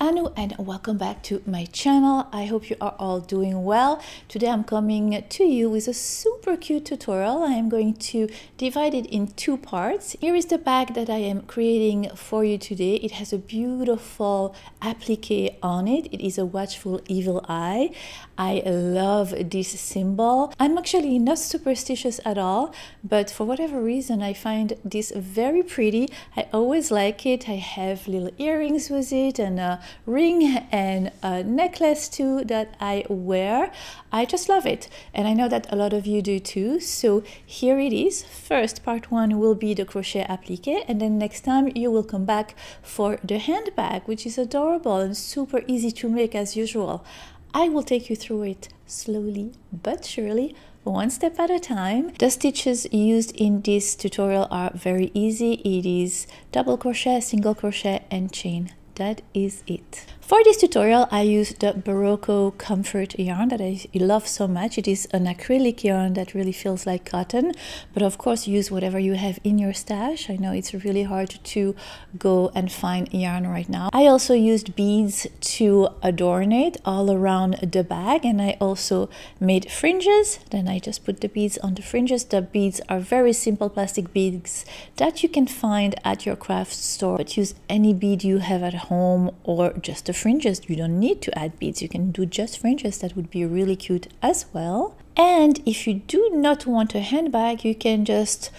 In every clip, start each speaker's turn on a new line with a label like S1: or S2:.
S1: Anu and welcome back to my channel. I hope you are all doing well. Today I'm coming to you with a super cute tutorial. I am going to divide it in two parts. Here is the bag that I am creating for you today. It has a beautiful applique on it. It is a watchful evil eye. I love this symbol. I'm actually not superstitious at all, but for whatever reason I find this very pretty. I always like it. I have little earrings with it and a ring and a necklace too that I wear. I just love it, and I know that a lot of you do too. So here it is. First, part one will be the crochet applique, and then next time you will come back for the handbag, which is adorable and super easy to make as usual. I will take you through it slowly but surely, one step at a time. The stitches used in this tutorial are very easy. It is double crochet, single crochet and chain. That is it. For this tutorial I used the Berocco comfort yarn that I love so much. It is an acrylic yarn that really feels like cotton, but of course use whatever you have in your stash. I know it's really hard to go and find yarn right now. I also used beads to adorn it all around the bag, and I also made fringes. Then I just put the beads on the fringes. The beads are very simple plastic beads that you can find at your craft store, but use any bead you have at home or just the fringes. You don't need to add beads, you can do just fringes. That would be really cute as well. And if you do not want a handbag, you can just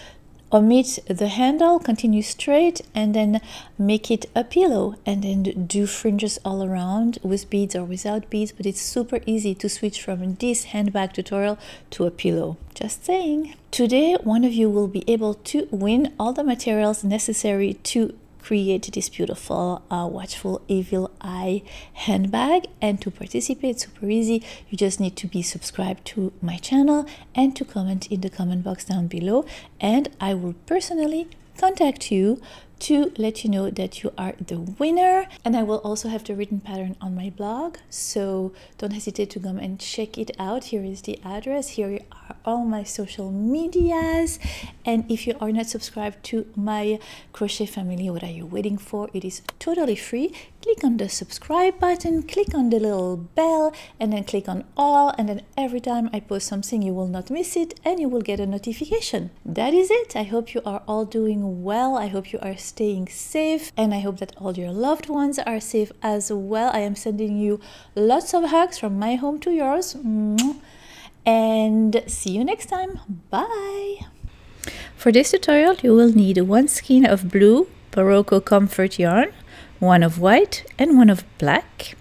S1: omit the handle, continue straight, and then make it a pillow, and then do fringes all around with beads or without beads. But it's super easy to switch from this handbag tutorial to a pillow. Just saying. Today one of you will be able to win all the materials necessary to create this beautiful watchful evil eye handbag. And to participate, super easy. You just need to be subscribed to my channel and to comment in the comment box down below, and I will personally contact you to let you know that you are the winner. And I will also have the written pattern on my blog, so don't hesitate to come and check it out. Here is the address, here are all my social medias, and if you are not subscribed to my crochet family, what are you waiting for? It is totally free. Click on the subscribe button, click on the little bell, and then click on all, and then every time I post something you will not miss it and you will get a notification. That is it. I hope you are all doing well. I hope you are staying safe, and I hope that all your loved ones are safe as well. I am sending you lots of hugs from my home to yours, and see you next time. Bye. For this tutorial you will need one skein of blue Berocco comfort yarn, one of white and one of black,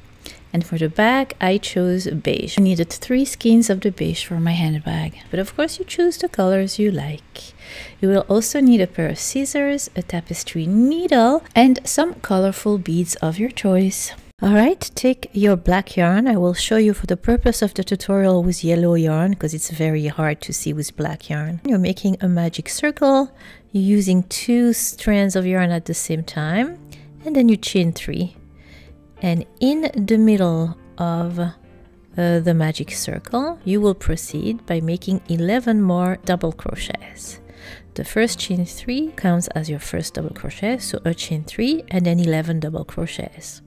S1: and for the bag I chose beige. I needed 3 skeins of the beige for my handbag, but of course you choose the colors you like. You will also need a pair of scissors, a tapestry needle, and some colorful beads of your choice. Alright, take your black yarn. I will show you for the purpose of the tutorial with yellow yarn because it's very hard to see with black yarn. You're making a magic circle. You're using 2 strands of yarn at the same time, and then you chain 3. And in the middle of the magic circle, you will proceed by making 11 more double crochets. The first chain 3 counts as your first double crochet, so a chain 3 and then 11 double crochets.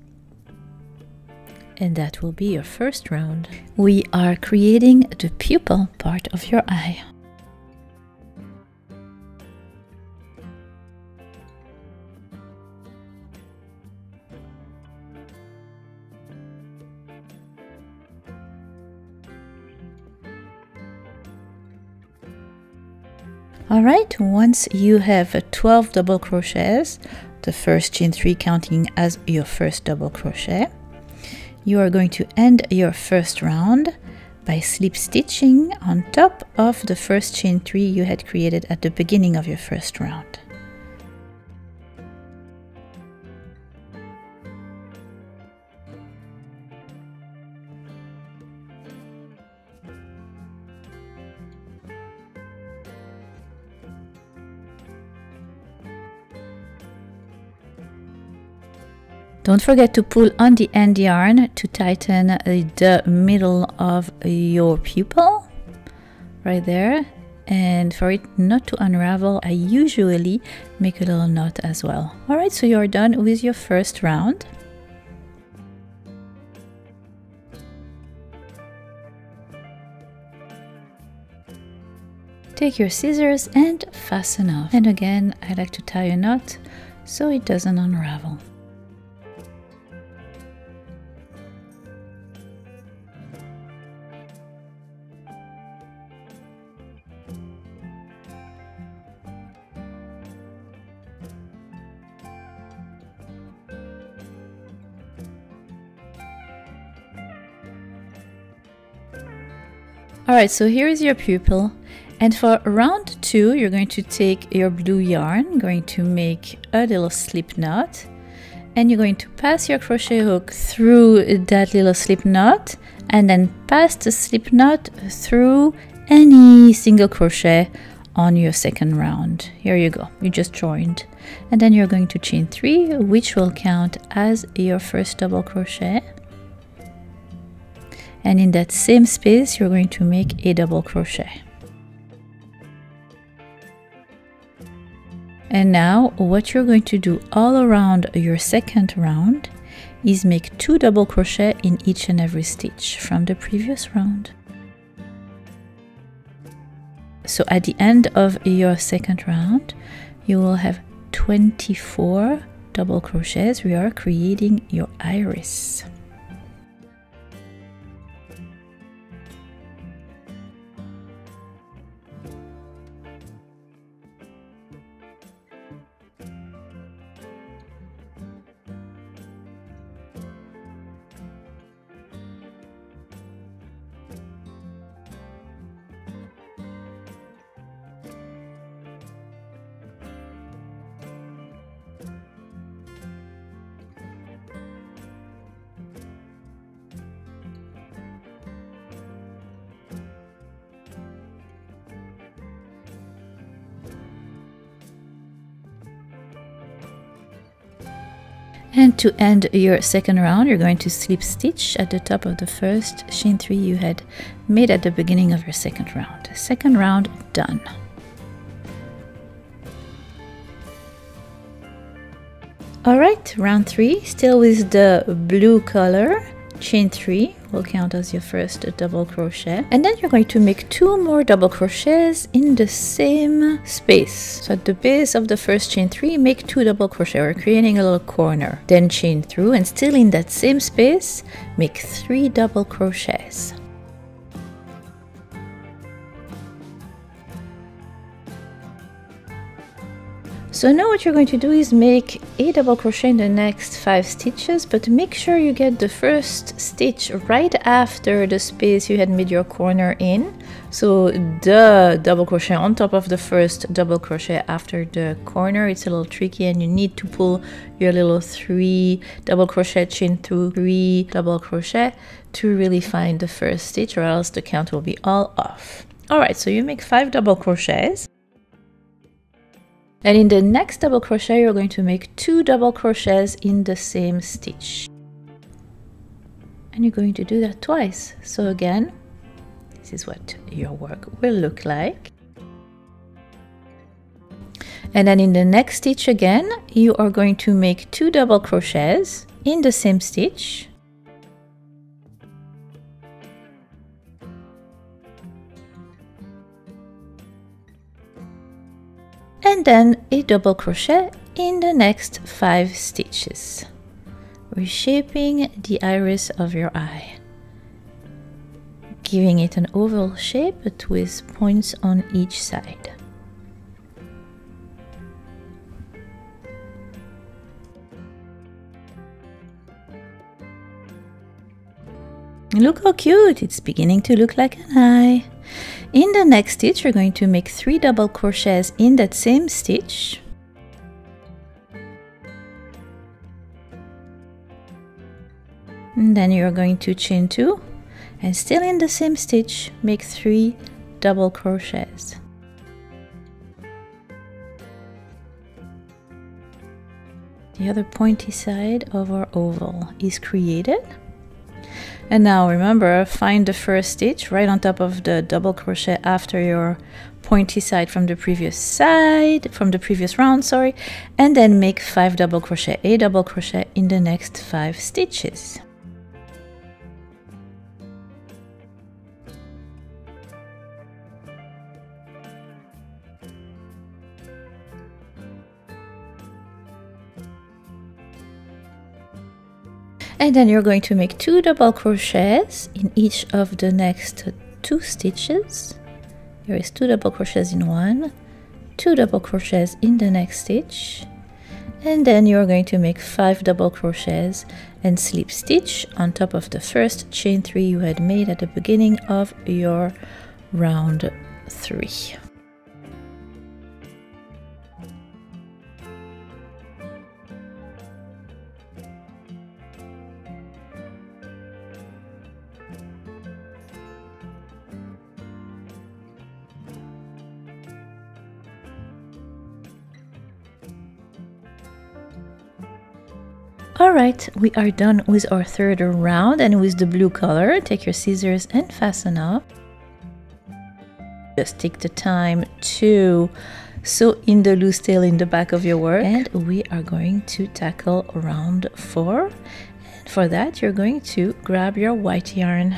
S1: And that will be your first round. We are creating the pupil part of your eye. Alright, once you have 12 double crochets, the first chain 3 counting as your first double crochet, you are going to end your first round by slip stitching on top of the first chain 3 you had created at the beginning of your first round. Don't forget to pull on the end yarn to tighten the middle of your pupil, right there. And for it not to unravel, I usually make a little knot as well. Alright, so you're done with your first round. Take your scissors and fasten off. And again, I like to tie a knot so it doesn't unravel. Alright, so here is your pupil, and for round 2 you're going to take your blue yarn, going to make a little slip knot, and you're going to pass your crochet hook through that little slip knot and then pass the slip knot through any single crochet on your second round. Here you go, you just joined, and then you're going to chain 3, which will count as your first double crochet. And in that same space you're going to make a double crochet. And now what you're going to do all around your second round is make 2 double crochet in each and every stitch from the previous round. So at the end of your second round you will have 24 double crochets. We are creating your iris. And to end your second round, you're going to slip stitch at the top of the first chain 3 you had made at the beginning of your second round. Second round done. Alright, round 3, still with the blue color. Chain 3 will count as your first double crochet, and then you're going to make 2 more double crochets in the same space. So at the base of the first chain 3, make 2 double crochet. We're creating a little corner, then chain through, and still in that same space make 3 double crochets. So now what you're going to do is make a double crochet in the next 5 stitches, but make sure you get the first stitch right after the space you had made your corner in. So the double crochet on top of the first double crochet after the corner, it's a little tricky and you need to pull your little 3 double crochet chain through 3 double crochet to really find the first stitch, or else the count will be all off. Alright, so you make 5 double crochets. And in the next double crochet, you're going to make 2 double crochets in the same stitch. And you're going to do that twice. So again, this is what your work will look like. And then in the next stitch again, you are going to make 2 double crochets in the same stitch. And then a double crochet in the next 5 stitches, reshaping the iris of your eye, giving it an oval shape but with points on each side. Look how cute, it's beginning to look like an eye. In the next stitch, you're going to make 3 double crochets in that same stitch. And then you're going to chain 2, and still in the same stitch, make 3 double crochets. The other pointy side of our oval is created. And now remember, find the first stitch right on top of the double crochet after your pointy side from the previous round, sorry, and then make 5 double crochet, a double crochet in the next 5 stitches. And then you're going to make 2 double crochets in each of the next 2 stitches. Here is 2 double crochets in one, 2 double crochets in the next stitch, and then you're going to make 5 double crochets and slip stitch on top of the first chain 3 you had made at the beginning of your round 3. Alright, we are done with our third round, and with the blue color, take your scissors and fasten up. Just take the time to sew in the loose tail in the back of your work, and we are going to tackle round 4. And for that, you're going to grab your white yarn.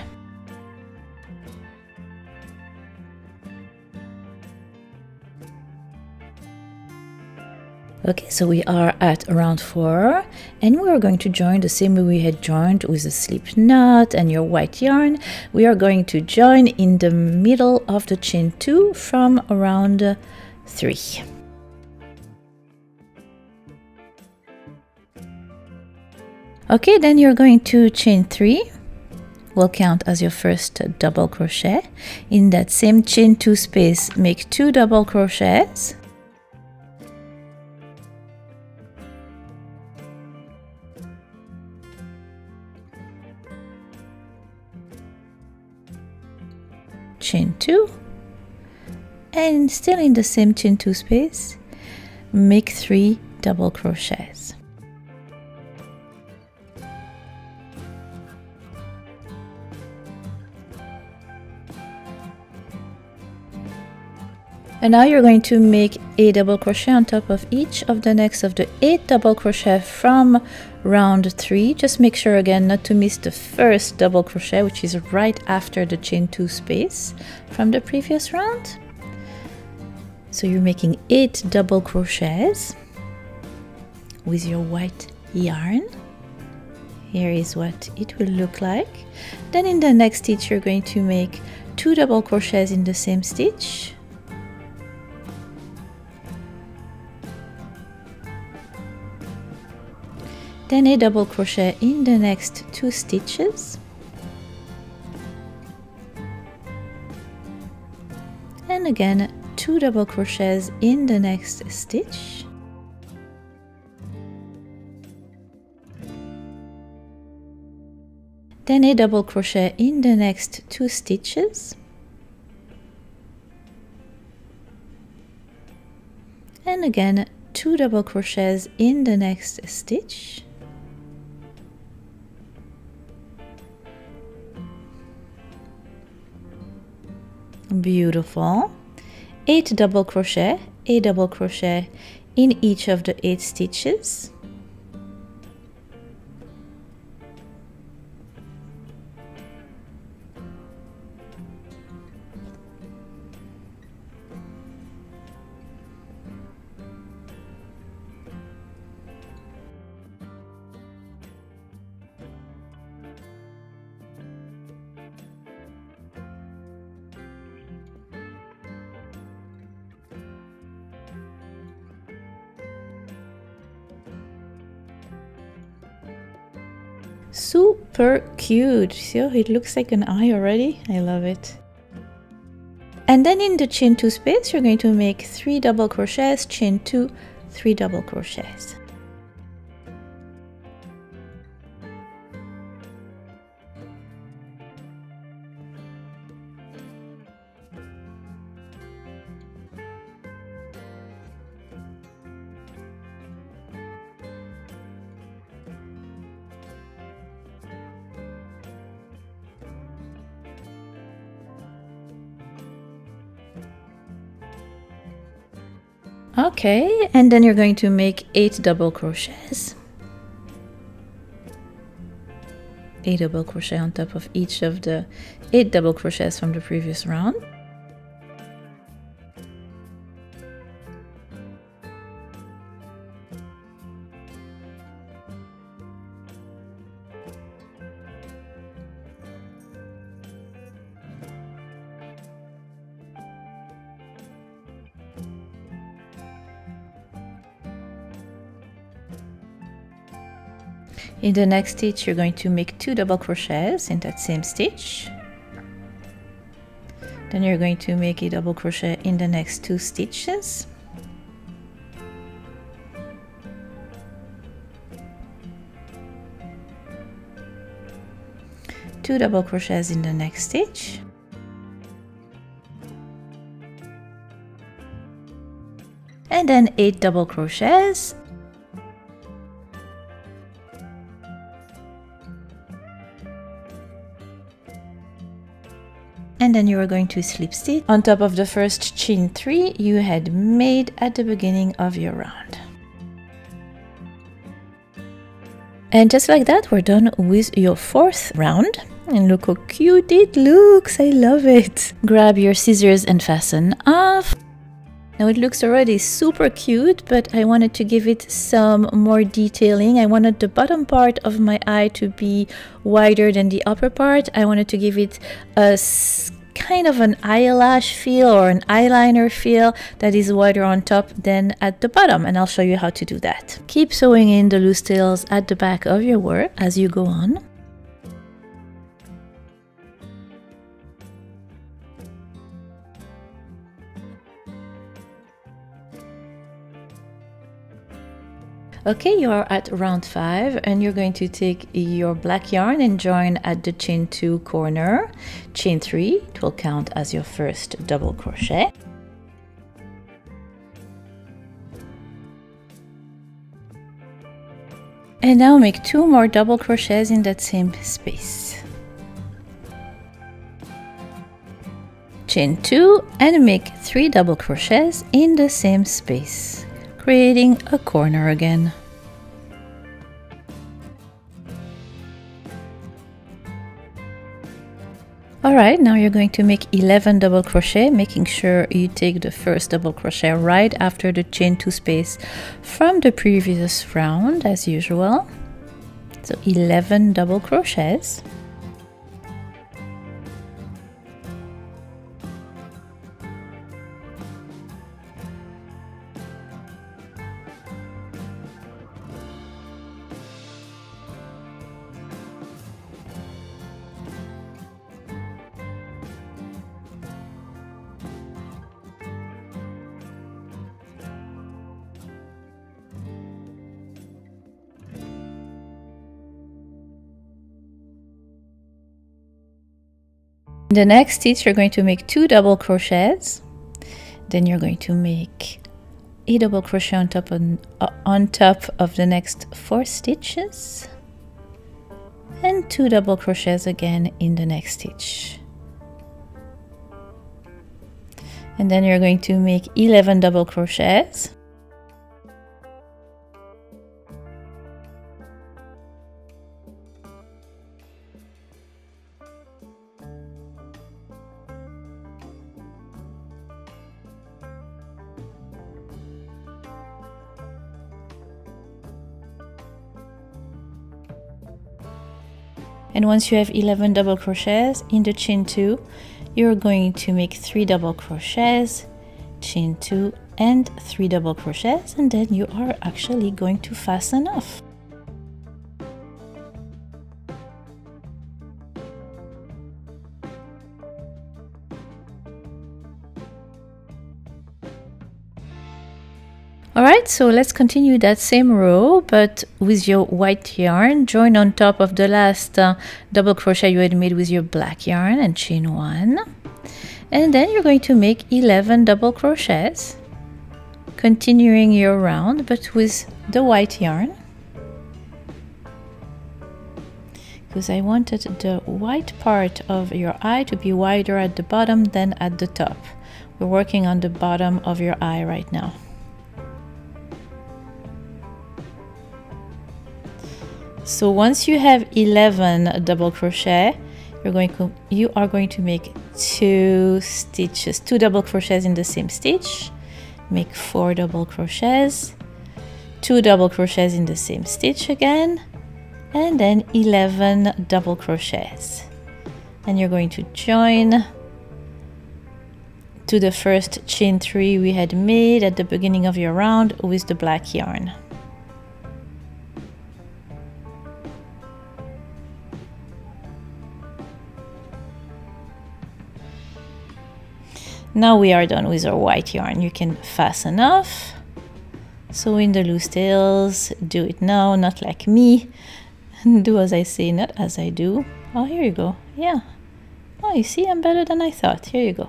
S1: Okay, so we are at round 4, and we are going to join the same way we had joined with a slip knot and your white yarn. We are going to join in the middle of the chain 2 from round 3. Okay, then you're going to chain 3. Will count as your first double crochet. In that same chain 2 space, make 2 double crochets. Chain 2, and still in the same chain 2 space, make 3 double crochets. And now you're going to make a double crochet on top of each of the next of the 8 double crochet from round 3. Just make sure again not to miss the first double crochet, which is right after the chain 2 space from the previous round. So you're making 8 double crochets with your white yarn. Here is what it will look like. Then in the next stitch you're going to make 2 double crochets in the same stitch. Then a double crochet in the next 2 stitches, and again 2 double crochets in the next stitch, then a double crochet in the next 2 stitches, and again 2 double crochets in the next stitch, beautiful. 8 double crochet, a double crochet in each of the 8 stitches, super cute. See how it looks like an eye already? I love it. And then in the chain 2 space you're going to make 3 double crochets, chain 2, 3 double crochets. Okay, and then you're going to make 8 double crochets. 8 double crochet on top of each of the 8 double crochets from the previous round. In the next stitch, you're going to make 2 double crochets in that same stitch. Then you're going to make a double crochet in the next 2 stitches. Two double crochets in the next stitch. And then 8 double crochets. And then you are going to slip stitch on top of the first chain 3 you had made at the beginning of your round. And just like that, we're done with your 4th round. And look how cute it looks, I love it. Grab your scissors and fasten off. Now it looks already super cute, but I wanted to give it some more detailing. I wanted the bottom part of my eye to be wider than the upper part. I wanted to give it a kind of an eyelash feel or an eyeliner feel that is wider on top than at the bottom, and I'll show you how to do that. Keep sewing in the loose tails at the back of your work as you go on. Okay, you are at round 5 and you're going to take your black yarn and join at the chain 2 corner. Chain 3, it will count as your first double crochet. And now make 2 more double crochets in that same space. Chain 2 and make 3 double crochets in the same space, creating a corner again. Alright, now you're going to make 11 double crochet, making sure you take the first double crochet right after the chain 2 space from the previous round as usual. So 11 double crochets. In the next stitch, you're going to make 2 double crochets. Then you're going to make a double crochet on top of the next 4 stitches, and 2 double crochets again in the next stitch. And then you're going to make 11 double crochets. And once you have 11 double crochets in the chain 2, you're going to make 3 double crochets, chain 2 and 3 double crochets, and then you are actually going to fasten off. Alright, so let's continue that same row, but with your white yarn. Join on top of the last double crochet you had made with your black yarn and chain 1. And then you're going to make 11 double crochets, continuing your round, but with the white yarn. Because I wanted the white part of your eye to be wider at the bottom than at the top. We're working on the bottom of your eye right now. So once you have 11 double crochet, you are going to make 2 stitches, 2 double crochets in the same stitch, make 4 double crochets, 2 double crochets in the same stitch again, and then 11 double crochets. And you're going to join to the first chain 3 we had made at the beginning of your round with the black yarn. Now we are done with our white yarn. You can fasten off. Sew in the loose tails. Do it now, not like me. Do as I say, not as I do. Oh, here you go. Yeah. Oh, you see, I'm better than I thought. Here you go.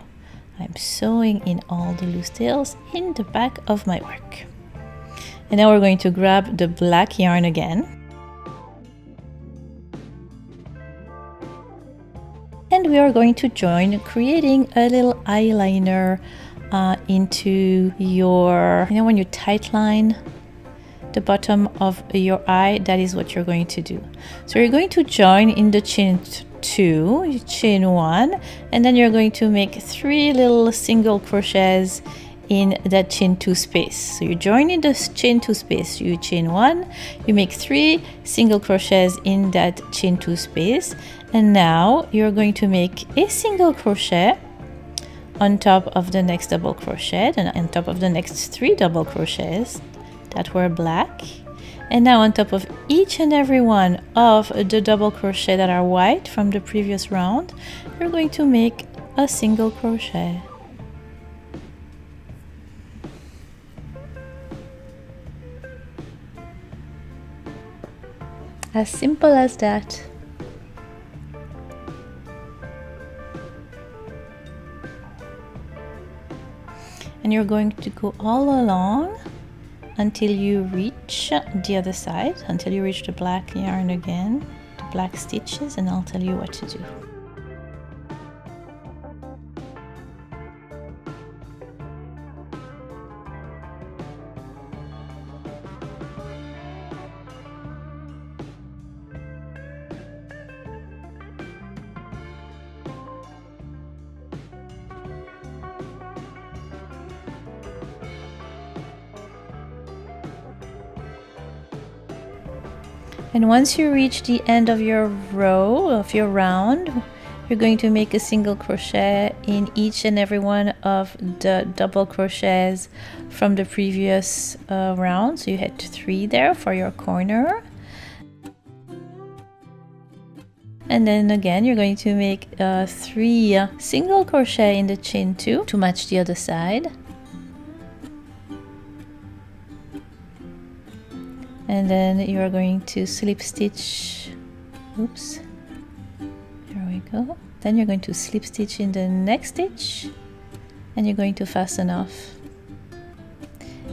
S1: I'm sewing in all the loose tails in the back of my work. And now we're going to grab the black yarn again. And we are going to join creating a little eyeliner into your, you know, when you tightline the bottom of your eye, that is what you're going to do. So you're going to join in the chain 2, chain 1, and then you're going to make 3 little single crochets in that chain 2 space. So you join in the chain 2 space, you chain 1, you make 3 single crochets in that chain 2 space, and now you're going to make a single crochet on top of the next double crochet and on top of the next 3 double crochets that were black. And now on top of each and every one of the double crochet that are white from the previous round, you're going to make a single crochet. As simple as that. And you're going to go all along until you reach the other side, until you reach the black yarn again, the black stitches, and I'll tell you what to do. And once you reach the end of your row, of your round, you're going to make a single crochet in each and every one of the double crochets from the previous round. So you had 3 there for your corner. And then again, you're going to make 3 single crochet in the chain 2 to match the other side. And then you are going to slip stitch, oops, here we go. Then you're going to slip stitch in the next stitch and you're going to fasten off.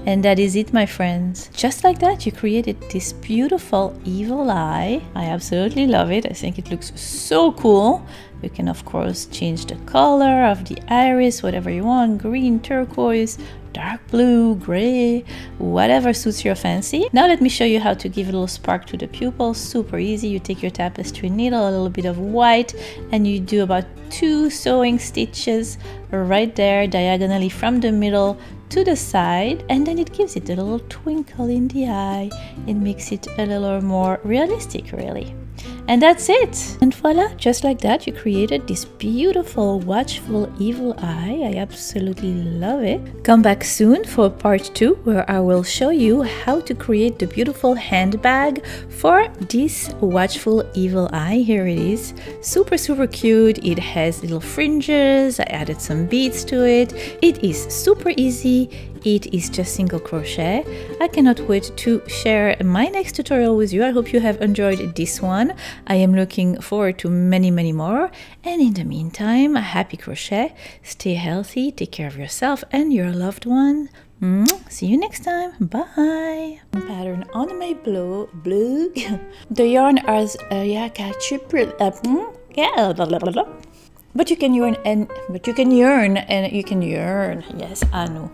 S1: And that is it, my friends. Just like that, you created this beautiful evil eye. I absolutely love it. I think it looks so cool. You can of course change the color of the iris, whatever you want, green, turquoise, dark blue, gray, whatever suits your fancy. Now let me show you how to give a little spark to the pupils. Super easy. You take your tapestry needle, a little bit of white, and you do about 2 sewing stitches right there diagonally from the middle to the side, and then it gives it a little twinkle in the eye. It makes it a little more realistic, really. And that's it. And voila, just like that, you created this beautiful watchful evil eye. I absolutely love it. Come back soon for part 2, where I will show you how to create the beautiful handbag for this watchful evil eye. Here it is. Super, super cute. It has little fringes. I added some beads to it. It is super easy. It is just single crochet. I cannot wait to share my next tutorial with you. I hope you have enjoyed this one. I am looking forward to many, many more. And in the meantime, happy crochet. Stay healthy, take care of yourself and your loved one. See you next time. Bye. Pattern on my blue. The yarn is but you can yarn and you can yarn. Yes, I know.